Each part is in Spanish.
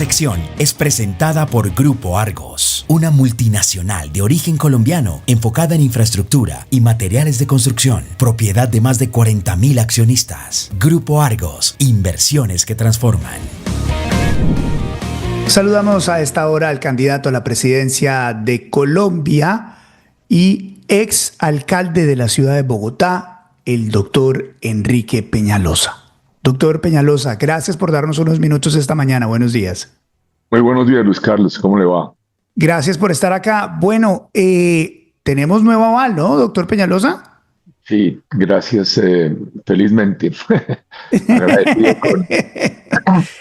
Sección es presentada por Grupo Argos, una multinacional de origen colombiano enfocada en infraestructura y materiales de construcción, propiedad de más de 40.000 accionistas. Grupo Argos, inversiones que transforman. Saludamos a esta hora al candidato a la presidencia de Colombia y ex alcalde de la ciudad de Bogotá, el doctor Enrique Peñalosa. Doctor Peñalosa, gracias por darnos unos minutos esta mañana. Buenos días. Muy buenos días, Luis Carlos. ¿Cómo le va? Gracias por estar acá. Bueno, tenemos nuevo aval, ¿no, doctor Peñalosa? Sí, gracias. Felizmente.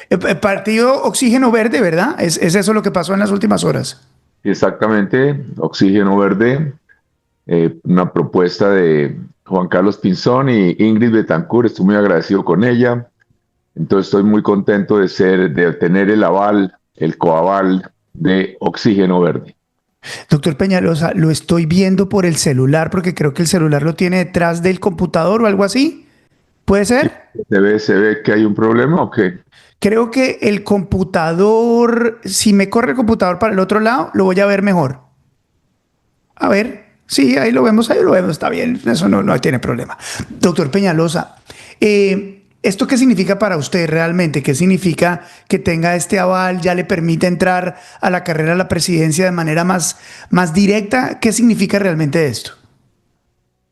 El partido Oxígeno Verde, ¿verdad? ¿Es eso lo que pasó en las últimas horas? Exactamente. Oxígeno Verde. Una propuesta de Juan Carlos Pinzón y Ingrid Betancourt. Estoy muy agradecido con ella. Entonces estoy muy contento de obtener el aval, el coaval de Oxígeno Verde. Doctor Peñalosa, lo estoy viendo por el celular porque creo que el celular lo tiene detrás del computador o algo así. ¿Puede ser? ¿Se ve que hay un problema o qué? Creo que el computador, si me corre el computador para el otro lado, lo voy a ver mejor. A ver. Sí, ahí lo vemos, está bien, eso no tiene problema. Doctor Peñalosa, ¿esto qué significa para usted realmente? ¿Qué significa que tenga este aval, ya le permite entrar a la carrera a la presidencia de manera más directa? ¿Qué significa realmente esto?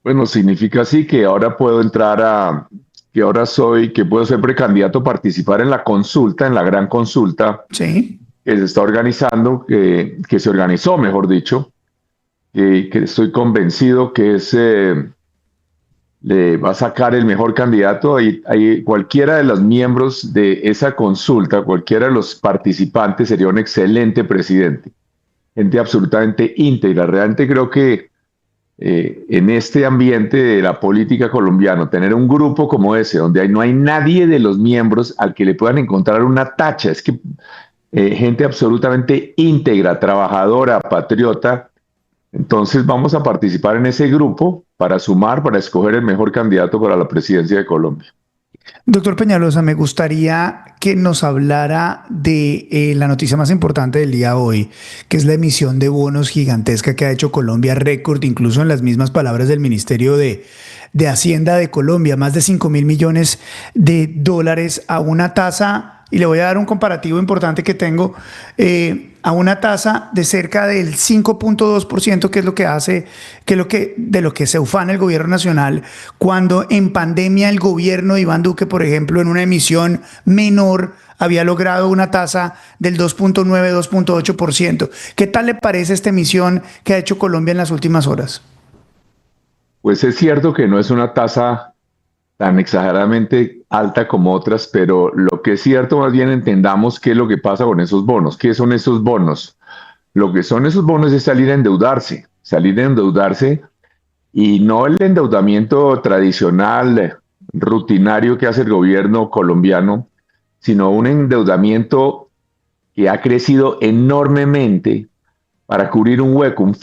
Bueno, significa sí que ahora puedo que puedo ser precandidato a participar en la consulta, en la gran consulta Sí. que se está organizando, que se organizó, mejor dicho. Que estoy convencido que le va a sacar el mejor candidato. Cualquiera de los miembros de esa consulta, cualquiera de los participantes sería un excelente presidente. Gente absolutamente íntegra. Realmente creo que en este ambiente de la política colombiana, tener un grupo como ese, donde no hay nadie de los miembros al que le puedan encontrar una tacha, es que gente absolutamente íntegra, trabajadora, patriota. Entonces vamos a participar en ese grupo para sumar, para escoger el mejor candidato para la presidencia de Colombia. Doctor Peñalosa, me gustaría que nos hablara de la noticia más importante del día hoy, que es la emisión de bonos gigantesca que ha hecho Colombia, récord, incluso en las mismas palabras del Ministerio de Hacienda de Colombia, más de 5.000 millones de dólares a una tasa. Y le voy a dar un comparativo importante que tengo, a una tasa de cerca del 5.2%, que es lo que hace, de lo que se ufana el gobierno nacional, cuando en pandemia el gobierno de Iván Duque, por ejemplo, en una emisión menor, había logrado una tasa del 2.9, 2.8%. ¿Qué tal le parece esta emisión que ha hecho Colombia en las últimas horas? Pues es cierto que no es una tasa tan exageradamente alta como otras, pero lo que es cierto, más bien entendamos qué es lo que pasa con esos bonos. ¿Qué son esos bonos? Lo que son esos bonos es salir a endeudarse y no el endeudamiento tradicional, rutinario que hace el gobierno colombiano, sino un endeudamiento que ha crecido enormemente para cubrir un hueco, un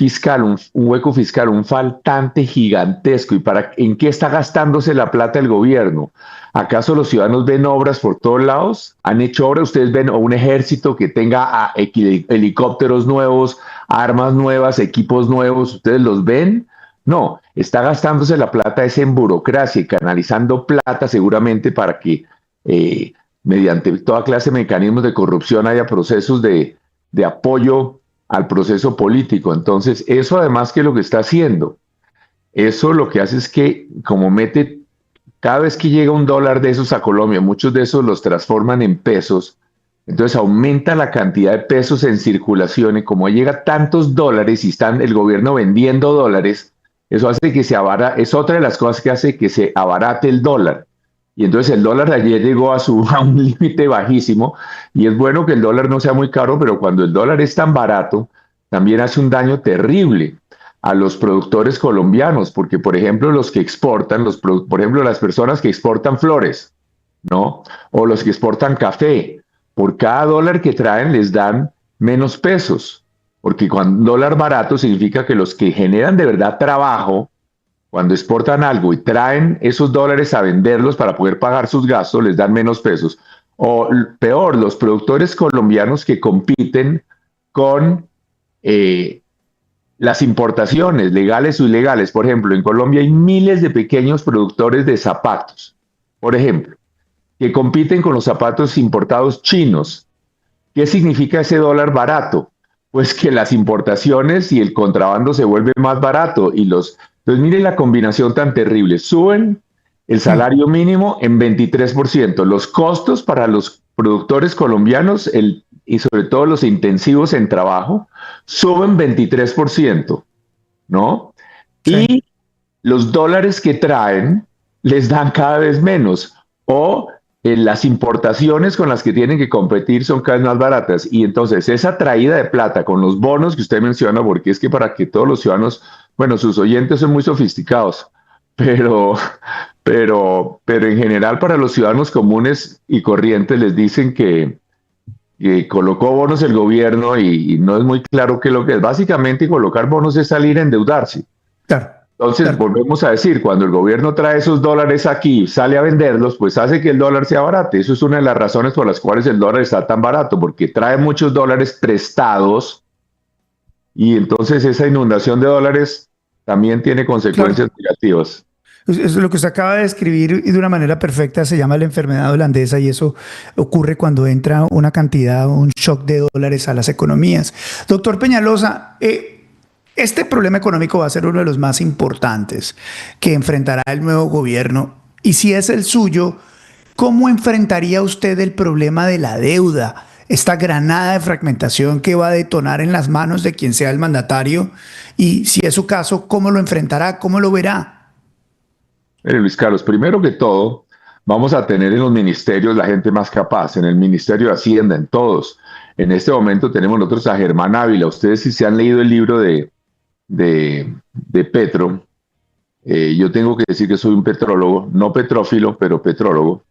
hueco fiscal, un faltante gigantesco. ¿En qué está gastándose la plata el gobierno? ¿Acaso los ciudadanos ven obras por todos lados? ¿Han hecho obras? ¿Ustedes ven un ejército que tenga helicópteros nuevos, armas nuevas, equipos nuevos? ¿Ustedes los ven? No, está gastándose la plata es en burocracia y canalizando plata seguramente para que mediante toda clase de mecanismos de corrupción haya procesos de apoyo al proceso político. Entonces, eso además que lo que está haciendo, eso lo que hace es que como cada vez que llega un dólar de esos a Colombia, muchos de esos los transforman en pesos, entonces aumenta la cantidad de pesos en circulación y como llega tantos dólares y están el gobierno vendiendo dólares, eso hace que es otra de las cosas que hace que se abarate el dólar. Y entonces el dólar de ayer llegó a un límite bajísimo y es bueno que el dólar no sea muy caro, pero cuando el dólar es tan barato, también hace un daño terrible a los productores colombianos, porque por ejemplo los que exportan, por ejemplo las personas que exportan flores, ¿no? O los que exportan café, por cada dólar que traen les dan menos pesos, porque cuando dólar barato significa que los que generan de verdad trabajo, cuando exportan algo y traen esos dólares a venderlos para poder pagar sus gastos, les dan menos pesos. O peor, los productores colombianos que compiten con las importaciones, legales o ilegales. Por ejemplo, en Colombia hay miles de pequeños productores de zapatos, por ejemplo, que compiten con los zapatos importados chinos. ¿Qué significa ese dólar barato? Pues que las importaciones y el contrabando se vuelven más barato y los... Entonces miren la combinación tan terrible. Suben el salario mínimo en 23%. Los costos para los productores colombianos y sobre todo los intensivos en trabajo suben 23%, ¿no? Sí. Y los dólares que traen les dan cada vez menos. O las importaciones con las que tienen que competir son cada vez más baratas. Y entonces esa traída de plata con los bonos que usted menciona, porque es que para que todos los ciudadanos, bueno, sus oyentes son muy sofisticados, pero, pero en general para los ciudadanos comunes y corrientes les dicen que colocó bonos el gobierno y no es muy claro qué es lo que es. Básicamente colocar bonos es salir a endeudarse. Claro. Entonces, Claro. volvemos a decir, cuando el gobierno trae esos dólares aquí, sale a venderlos, pues hace que el dólar sea barato. Eso es una de las razones por las cuales el dólar está tan barato, porque trae muchos dólares prestados y entonces esa inundación de dólares también tiene consecuencias negativas. Eso es lo que usted acaba de describir y de una manera perfecta se llama la enfermedad holandesa y eso ocurre cuando entra una cantidad, un shock de dólares a las economías. Doctor Peñalosa, este problema económico va a ser uno de los más importantes que enfrentará el nuevo gobierno. Y si es el suyo, ¿cómo enfrentaría usted el problema de la deuda? Esta granada de fragmentación que va a detonar en las manos de quien sea el mandatario. Y si es su caso, ¿cómo lo enfrentará? ¿Cómo lo verá? Luis Carlos, primero que todo, vamos a tener en los ministerios la gente más capaz, en el Ministerio de Hacienda, en todos. En este momento tenemos nosotros a Germán Ávila. Ustedes si se han leído el libro de Petro, yo tengo que decir que soy un petrólogo, no petrófilo, pero petrólogo.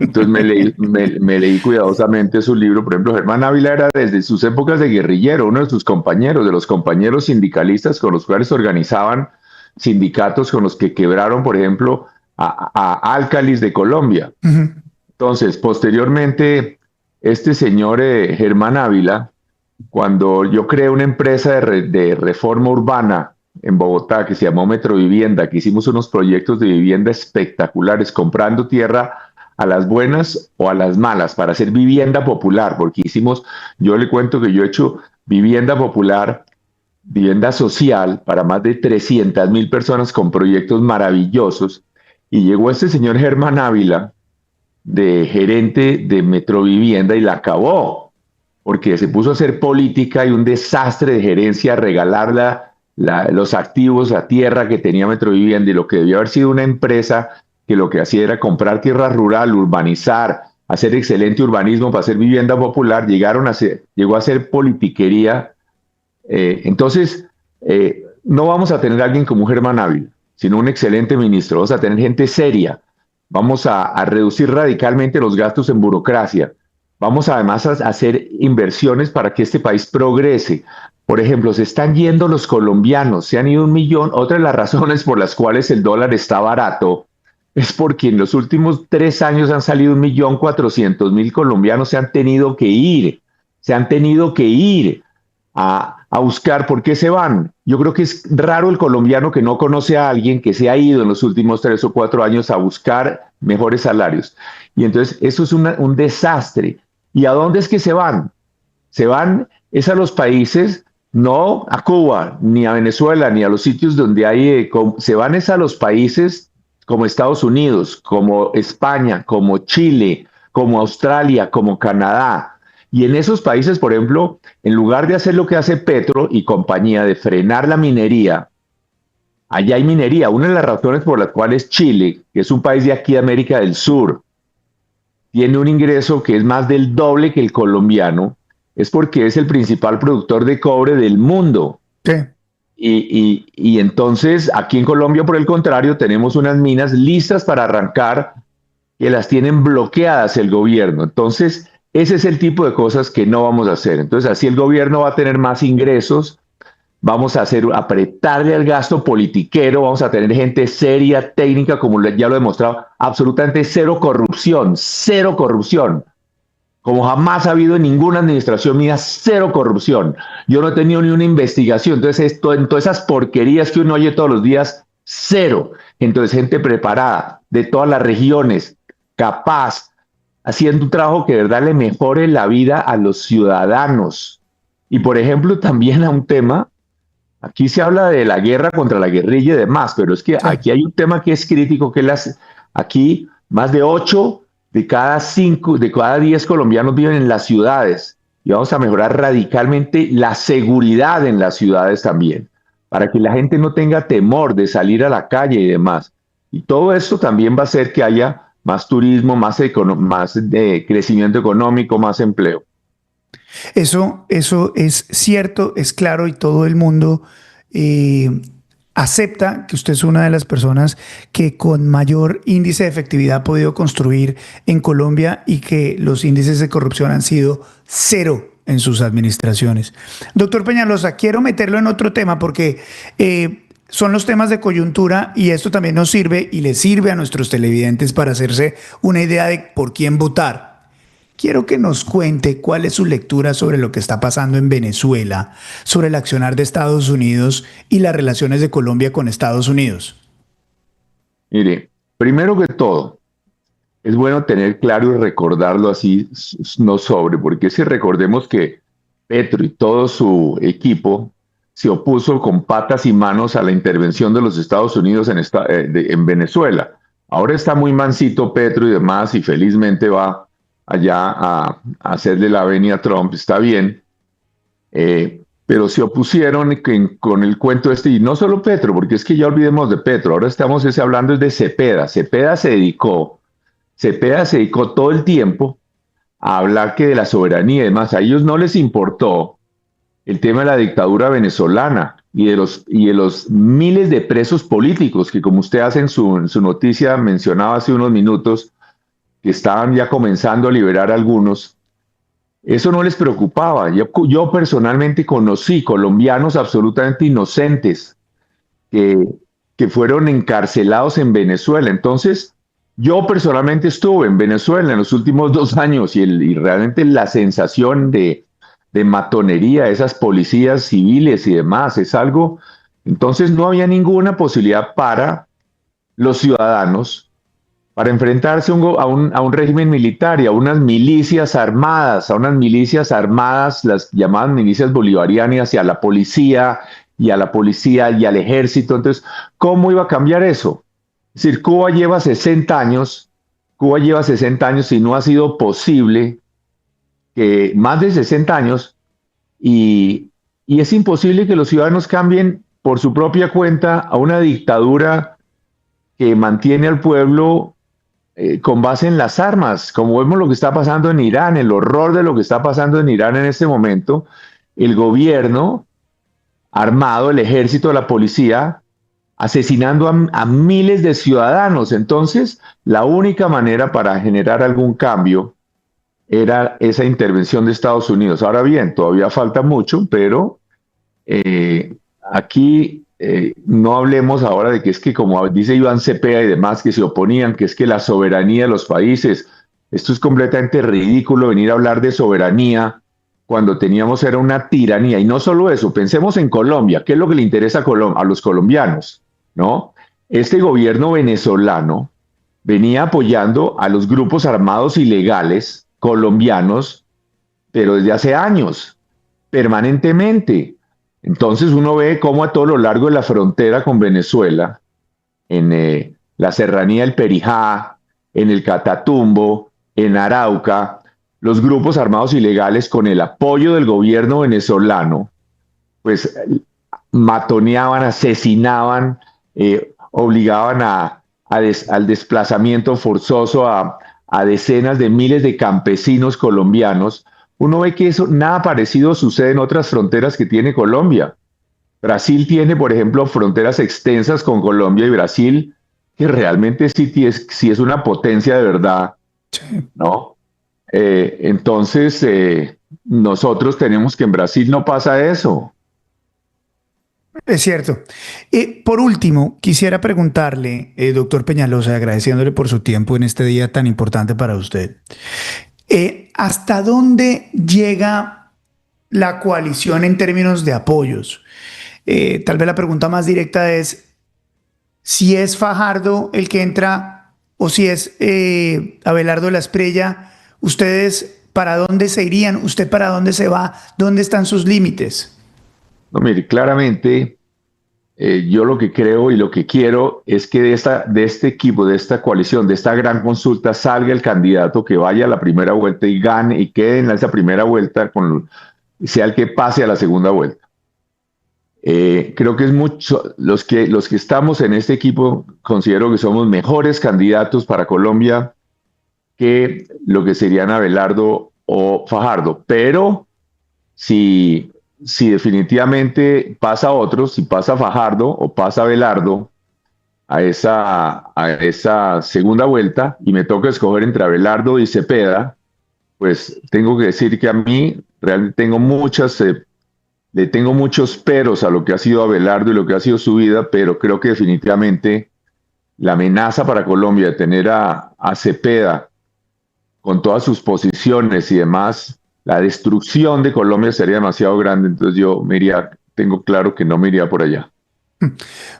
Entonces me leí cuidadosamente su libro. Por ejemplo, Germán Ávila era desde sus épocas de guerrillero, uno de sus compañeros, de los compañeros sindicalistas con los cuales organizaban sindicatos con los que quebraron, por ejemplo, a Álcalis de Colombia. Entonces, posteriormente, este señor Germán Ávila, cuando yo creé una empresa de reforma urbana en Bogotá que se llamó Metrovivienda, que hicimos unos proyectos de vivienda espectaculares, comprando tierra a las buenas o a las malas para hacer vivienda popular, porque yo le cuento que yo he hecho vivienda popular, vivienda social para más de 300,000 personas con proyectos maravillosos, y llegó este señor Germán Ávila de gerente de Metrovivienda y la acabó, porque se puso a hacer política y un desastre de gerencia, regalar los activos, la tierra que tenía Metrovivienda, y lo que debió haber sido una empresa que lo que hacía era comprar tierra rural, urbanizar, hacer excelente urbanismo para hacer vivienda popular, llegó a ser politiquería. Entonces, no vamos a tener a alguien como Germán Ávila, sino un excelente ministro. Vamos a tener gente seria. Vamos a reducir radicalmente los gastos en burocracia. Vamos además a hacer inversiones para que este país progrese. Por ejemplo, se están yendo los colombianos, se han ido 1,000,000. Otra de las razones por las cuales el dólar está barato es porque en los últimos 3 años han salido 1,400,000 colombianos, se han tenido que ir a buscar. ¿Por qué se van? Yo creo que es raro el colombiano que no conoce a alguien que se ha ido en los últimos 3 o 4 años a buscar mejores salarios. Y entonces eso es un desastre. ¿Y a dónde es que se van? Se van es a los países, no a Cuba, ni a Venezuela, ni a los sitios donde hay, se van es a los países como Estados Unidos, como España, como Chile, como Australia, como Canadá. Y en esos países, por ejemplo, en lugar de hacer lo que hace Petro y compañía, de frenar la minería, allá hay minería. Una de las razones por las cuales Chile, que es un país de aquí de América del Sur, tiene un ingreso que es más del doble que el colombiano, es porque es el principal productor de cobre del mundo. Sí. Y entonces aquí en Colombia, por el contrario, tenemos unas minas listas para arrancar que las tienen bloqueadas el gobierno. Entonces, ese es el tipo de cosas que no vamos a hacer. Entonces, así el gobierno va a tener más ingresos, vamos a apretarle al gasto politiquero, vamos a tener gente seria, técnica, como ya lo he demostrado, absolutamente cero corrupción, cero corrupción. como jamás ha habido en ninguna administración mía, cero corrupción. Yo no he tenido ni una investigación. Entonces, en todas esas porquerías que uno oye todos los días, cero. Entonces, gente preparada de todas las regiones, capaz, haciendo un trabajo que de verdad le mejore la vida a los ciudadanos. Y, por ejemplo, también a un tema, aquí se habla de la guerra contra la guerrilla y demás, pero es que Sí. aquí hay un tema que es crítico, que es aquí más de 8 de cada 5, de cada 10 colombianos viven en las ciudades y vamos a mejorar radicalmente la seguridad en las ciudades también, para que la gente no tenga temor de salir a la calle y demás. Y todo esto también va a hacer que haya más turismo, más crecimiento económico, más empleo. Eso es cierto, es claro y todo el mundo acepta que usted es una de las personas que con mayor índice de efectividad ha podido construir en Colombia y que los índices de corrupción han sido cero en sus administraciones. Doctor Peñalosa, quiero meterlo en otro tema porque son los temas de coyuntura y esto también nos sirve y le sirve a nuestros televidentes para hacerse una idea de por quién votar. Quiero que nos cuente cuál es su lectura sobre lo que está pasando en Venezuela, sobre el accionar de Estados Unidos y las relaciones de Colombia con Estados Unidos. Mire, primero que todo, es bueno tener claro y recordarlo así, no sobre, porque si recordemos que Petro y todo su equipo se opuso con patas y manos a la intervención de los Estados Unidos en Venezuela. Ahora está muy mansito Petro y demás, y felizmente va allá a hacerle la venia a Trump, está bien, pero se opusieron con el cuento este, y no solo Petro, porque es que ya olvidemos de Petro, ahora estamos hablando de Cepeda. Cepeda se dedicó todo el tiempo a hablar que de la soberanía y demás. A ellos no les importó el tema de la dictadura venezolana y de los miles de presos políticos que, como usted hace en su noticia, mencionaba hace unos minutos, que estaban ya comenzando a liberar a algunos. Eso no les preocupaba. Yo personalmente conocí colombianos absolutamente inocentes que fueron encarcelados en Venezuela. Entonces, yo personalmente estuve en Venezuela en los últimos 2 años y realmente la sensación de matonería, esas policías civiles y demás, es algo. Entonces, no había ninguna posibilidad para los ciudadanos para enfrentarse a un régimen militar y a unas milicias armadas, las llamadas milicias bolivarianas, y a la policía, y al ejército. Entonces, ¿cómo iba a cambiar eso? Es decir, Cuba lleva 60 años y no ha sido posible, que más de 60 años, y es imposible que los ciudadanos cambien por su propia cuenta a una dictadura que mantiene al pueblo con base en las armas, como vemos lo que está pasando en Irán, el horror de lo que está pasando en Irán en este momento. El gobierno armado, el ejército, la policía, asesinando a miles de ciudadanos. Entonces, la única manera para generar algún cambio era esa intervención de Estados Unidos. Ahora bien, todavía falta mucho, pero aquí no hablemos ahora de que es que, como dice Iván Cepeda y demás, que se oponían, que es que la soberanía de los países, esto es completamente ridículo venir a hablar de soberanía cuando teníamos era una tiranía. Y no solo eso, pensemos en Colombia, ¿qué es lo que le interesa a los colombianos? ¿No? Este gobierno venezolano venía apoyando a los grupos armados ilegales colombianos, pero desde hace años, permanentemente. Entonces uno ve cómo a todo lo largo de la frontera con Venezuela, en la serranía del Perijá, en el Catatumbo, en Arauca, los grupos armados ilegales, con el apoyo del gobierno venezolano, pues matoneaban, asesinaban, obligaban al desplazamiento forzoso a decenas de miles de campesinos colombianos. Uno ve que eso, nada parecido sucede en otras fronteras que tiene Colombia. Brasil tiene, por ejemplo, fronteras extensas con Colombia, y Brasil, que realmente sí es una potencia de verdad, ¿no? Entonces, nosotros tenemos que en Brasil no pasa eso. Es cierto. Por último, quisiera preguntarle, doctor Peñalosa, agradeciéndole por su tiempo en este día tan importante para usted. ¿Hasta dónde llega la coalición en términos de apoyos? Tal vez la pregunta más directa es si es Fajardo el que entra o si es Abelardo de la Espriella. ¿Ustedes para dónde se irían? ¿Usted para dónde se va? ¿Dónde están sus límites? No, mire, claramente yo lo que creo y lo que quiero es que de este equipo, de esta coalición, de esta gran consulta, salga el candidato que vaya a la primera vuelta y gane y quede en esa primera vuelta, sea el que pase a la segunda vuelta. Creo que es mucho, los que estamos en este equipo considero que somos mejores candidatos para Colombia que lo que serían Abelardo o Fajardo, pero si definitivamente pasa otro, si pasa Fajardo o pasa Abelardo a esa segunda vuelta y me toca escoger entre Abelardo y Cepeda, pues tengo que decir que a mí realmente le tengo muchos peros a lo que ha sido Abelardo y lo que ha sido su vida, pero creo que definitivamente la amenaza para Colombia de tener a Cepeda con todas sus posiciones y demás, la destrucción de Colombia sería demasiado grande, entonces tengo claro que no me iría por allá.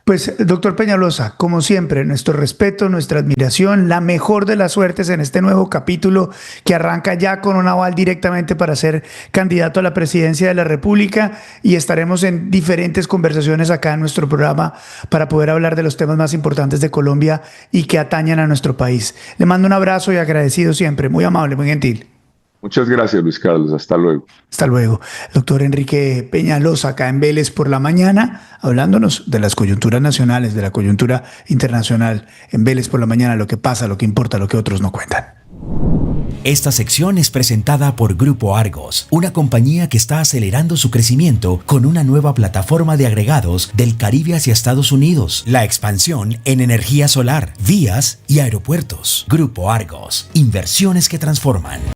Pues, doctor Peñalosa, como siempre, nuestro respeto, nuestra admiración, la mejor de las suertes en este nuevo capítulo que arranca ya con un aval directamente para ser candidato a la presidencia de la República, y estaremos en diferentes conversaciones acá en nuestro programa para poder hablar de los temas más importantes de Colombia y que atañan a nuestro país. Le mando un abrazo y agradecido siempre, muy amable, muy gentil. Muchas gracias, Luis Carlos. Hasta luego. Hasta luego. Doctor Enrique Peñalosa, acá en Vélez por la Mañana, hablándonos de las coyunturas nacionales, de la coyuntura internacional. En Vélez por la Mañana, lo que pasa, lo que importa, lo que otros no cuentan. Esta sección es presentada por Grupo Argos, una compañía que está acelerando su crecimiento con una nueva plataforma de agregados del Caribe hacia Estados Unidos. La expansión en energía solar, vías y aeropuertos. Grupo Argos, inversiones que transforman.